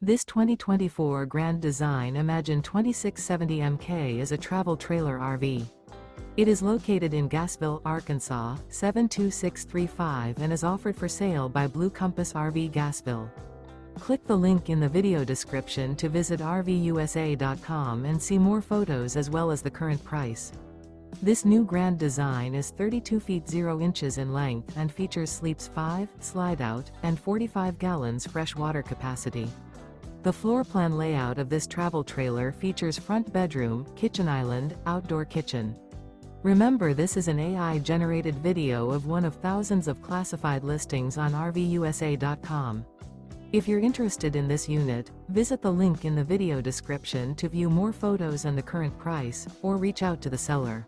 This 2024 Grand Design Imagine 2670 MK is a travel trailer RV. It is located in Gassville, Arkansas, 72635 and is offered for sale by Blue Compass RV Gassville. Click the link in the video description to visit RVUSA.com and see more photos as well as the current price. This new Grand Design is 32 feet 0 inches in length and features sleeps 5, Slideout, and 45 gallons fresh water capacity. The floor plan layout of this travel trailer features front bedroom, kitchen island, outdoor kitchen. Remember, this is an AI-generated video of one of thousands of classified listings on RVUSA.com. If you're interested in this unit, visit the link in the video description to view more photos and the current price, or reach out to the seller.